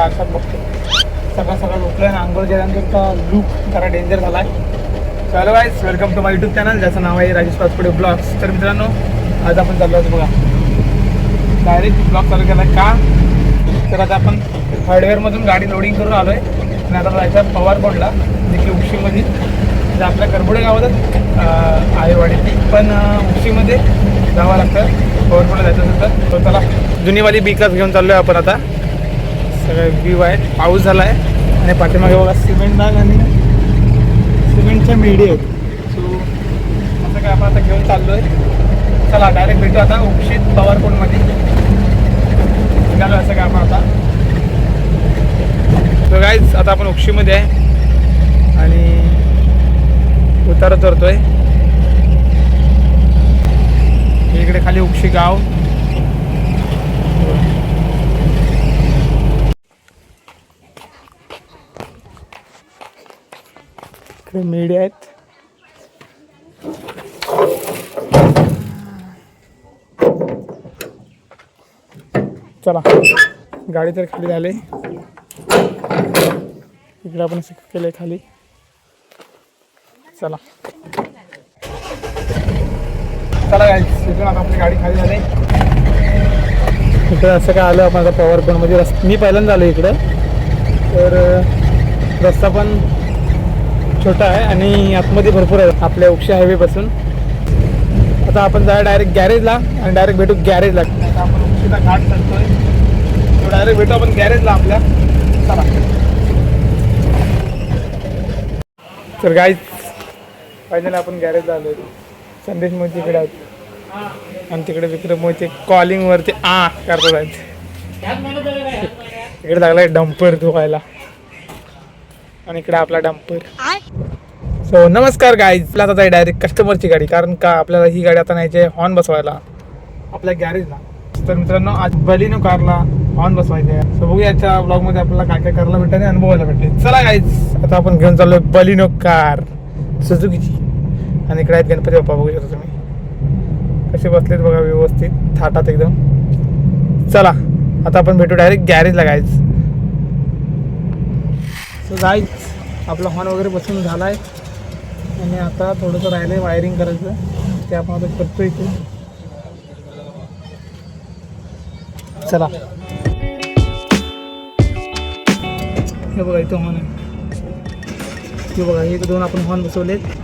आरशात बघतो. सकाळ सकाळ उठलं आणि आंघोळ केल्यानंतर लुक जरा डेंजर झाला आहे. चलो guys, welcome to my YouTube channel ज्याचं नाव आहे राजेश पाचपुते ब्लॉग्स. तर मित्रांनो, आज आपण चाललो आहोत बघा डायरेक्ट ब्लॉग चालू केला का. तर आता आपण हार्डवेअरमधून गाडी लोडिंग करून आलो आहे आणि आता जायचं पवारकोटला, जे की उक्षीमध्ये, म्हणजे आपल्या करबुडे गावातच आहे वाडीची, पण उक्षीमध्ये जावं लागतं पवारकोटला जायचं असेल तर. त्याला जुनीवाली बीकाच घेऊन चाललो आहे आपण. आता सगळं व्ह्यू आहे, पाऊस झाला आहे आणि पाठीमागे बघा सिमेंट बाग आणि सिमेंटच्या मेढी आहेत. सो असं काय आपण आता घेऊन चाललो आहे. चला डायरेक्ट भेटू आता उक्षीत पवारकोटमध्ये. निघालो असं काय आपण आता. तर गाईज आता आपण उक्षीमध्ये आहे आणि उतारा चढतोय. इकडे खाली उक्षी गाव. इकडे मेढे आहेत. चला गाडी तर खाली झाली. इकडे आपण शिफ्ट केले खाली. चला चला गाईज, इकडून आता आपली गाडी खाली झाली. इकडं असं काय आलं आपण आता पवारकोटमध्ये. मी पहिल्यांदा आलो इकडं. तर रस्ता पण छोटा आहे आणि आतमध्ये भरपूर आहे आपल्या उक्षी हायवेपासून. आता आपण जाऊया डायरेक्ट गॅरेजला आणि डायरेक्ट भेटू गॅरेजला. आता आपण उक्षीचा घाट चढतोय, तो डायरेक्ट भेटू आपण गॅरेजला आपल्या. चला. तर गाईज फायनली आपण गॅरेजला आलो आहे. संदेश मोहिते इकडे आहेत आणि तिकडे विक्रम मोहिते कॉलिंगवरती करतात आहेत. इकडे लागला आहे डंपर धुवायला आणि इकडे आपला डंपर. सो नमस्कार गाईज, आता आहे डायरेक्ट कस्टमरची गाडी, कारण का आपल्याला ही गाडी आता न्यायची आहे हॉर्न बसवायला आपल्या गॅरेजला. तर मित्रांनो, आज बलिनो कारला हॉर्न बसवायचे आहे. सो बघूया याच्या ब्लॉगमध्ये आपल्याला काय काय करायला भेटेल आणि अनुभवायला भेटेल. चला गाईज, आता आपण घेऊन चाललोय बलिनो कार सुझुकीची. आणि इकडे आहेत गणपती बाप्पा, बघू शकता तुम्ही कसे बसलेत बघा, व्यवस्थित थाटात एकदम. चला आता आपण भेटू डायरेक्ट गॅरेजला गाईज. सो गाईज, आपला हॉर्न वगैरे बसून झाला आहे आणि आता थोडंसं राहिलं आहे वायरिंग करायचं, ते आपण आता करतो इथे. चला. हे बघा इथं हॉर्न आहे. हे बघा, एक दोन आपण हॉर्न बसवलेत.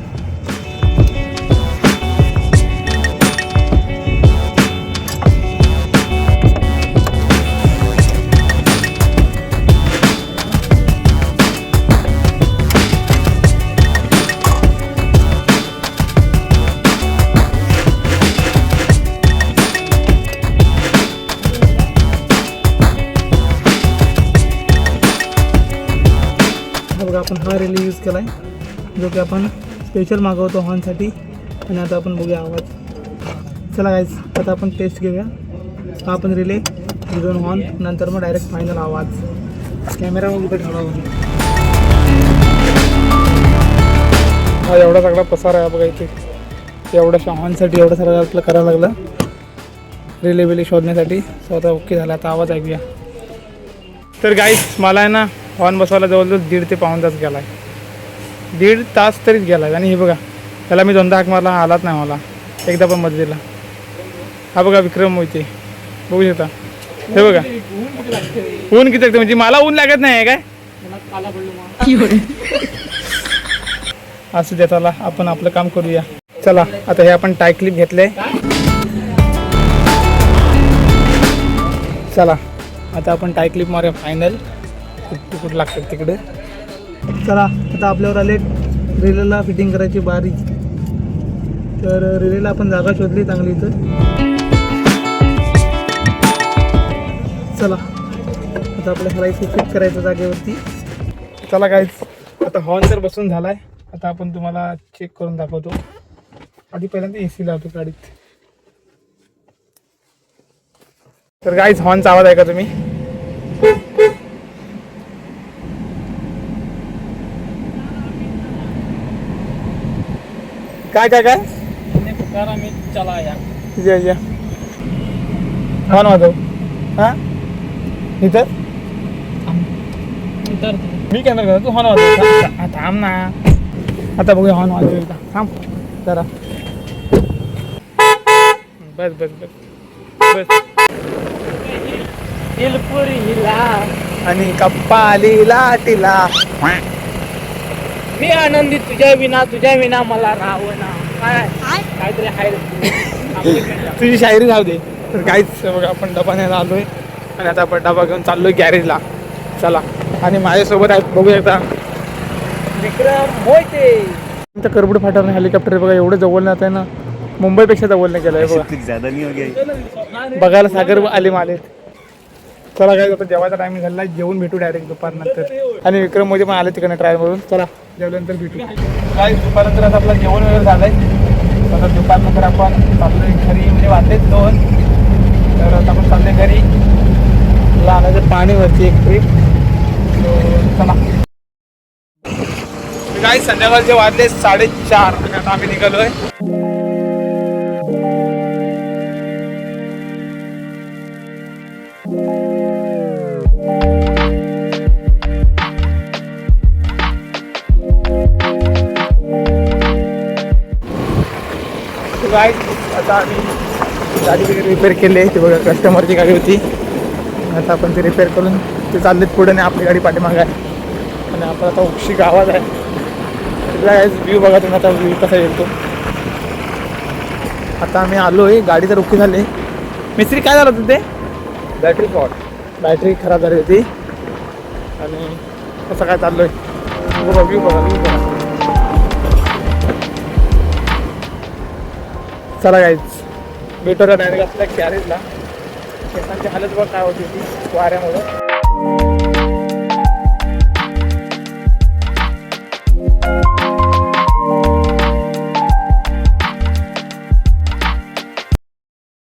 आपण हा रिले यूज केला आहे, जो की आपण स्पेशल मागवतो हॉर्नसाठी. आणि आता आपण बघूया आवाज. चला गाईज, आता आपण टेस्ट घेऊया. हा आपण रिले, दोन हॉर्न, नंतर मग डायरेक्ट फायनल आवाज. कॅमेरा वगैरे ठेवला होता. हा एवढा सगळा पसार आहे बघा इथे. एवढ्याशा हॉर्नसाठी एवढं सगळं आपलं करायला लागलं रिले बिले शोधण्यासाठी. सो आता ओके झाला, आता आवाज ऐकूया. तर गाईज, मला आहे ना हॉर्न बसवायला जवळजवळ 1.5 ते पाऊण तास गेला आहे. 1.5 तास तरीच गेला आहे. आणि हे बघा, त्याला मी दोनदा हाक मारला, आलाच नाही मला. एकदा पण मध्ये दिला. हा बघा विक्रम मोहिते, बघू शकता. हे बघा ऊन किती लागतं, म्हणजे मला ऊन लागत नाही आहे काय. असं देताला आपण आपलं काम करूया. चला आता हे आपण टाय क्लिप घेतले. चला आता आपण टाय क्लिप मारूया फायनल. कुठं लागतात तिकडे. चला आता आपल्यावर आले रिलेला फिटिंग करायची बारी. तर रिलेला आपण जागा शोधली चांगली इथं. चला आता आपल्या ह्याला इथे फिट करायचं जागेवरती. चला गाईज, आता हॉर्न तर बसून झाला आहे. आता आपण तुम्हाला चेक करून दाखवतो. आधी पहिल्यांदा AC लावतो गाडीत. तर गाईज, हॉर्नचा आवाज ऐका तुम्ही. काय काय काय पुकारा मी चला या हॉर्न वाजव. हां इथं तर मी कॅमेरा करतो, तू हॉर्न वाजव. थांब ना, आता बघूया हॉर्न वाजव एकदा. थांब जरा. बस बस बस बस. दिलपुरी हिला आणि कप्पा आली लाटीला. मी आनंदी तुझ्या विना मला राहावं ना. काहीतरी आहे. तुझी शायरी जाऊ दे. तर काहीच बघा, आपण डबा न्यायला आलोय आणि आता आपण डबा घेऊन चाललोय गॅरेजला. चला. आणि माझ्यासोबत आहेत, बघू एकदा, विक्रम मोहिते. तर करबूड फाट्यावर हेलिकॉप्टर बघा, एवढं जवळ नाही आहे ना, मुंबईपेक्षा जवळ नाही गेलं आहे बघा. बघायला सागर आले माले. चला काय आता जेवायचा टायमिंग झाला, जेवून भेटू डायरेक्ट दुपारनंतर. आणि विक्रम मोदी पण आले तिकडे ट्राय करून. चला जेवल्यानंतर भेटू. काय दुपारनंतर आता आपलं जेवण वगैरे झालंय. आता दुपारनंतर आपण चाललोय घरी, म्हणजे वाटतेच 2. तर आता आपण चाललोय घरी. तुला आणायचं पाणीवरची एक ट्रीप. चला. काय संध्याकाळचे वाजले 4:30 आणि आता आम्ही निघालोय. गाईज आता आम्ही गाडी वगैरे रिपेअर केली आहे. ती बघा कस्टमरची गाडी होती. आता आपण ती रिपेअर करून ते चाललेत पुढे आणि आपली गाडी पाठीमागे आहे. आणि आपण आता उक्षी गावात आहे. गाईज व्ह्यू बघा तुम्ही, आता व्ह्यू कसा येतो. आता आम्ही आलो आहे, गाडी तर ओके झाली. मिस्त्री काय झालं होतं ते? बॅटरी शॉर्ट, बॅटरी खराब झाली होती. आणि कसं काय चाललो आहे बघा, व्ह्यू बघा, व्ह्यू बघा. चला गाईज भेटूया डायरेक्ट आपल्या गॅरेजला. केसांची हालत बघ काय होती ती वाऱ्यामुळे.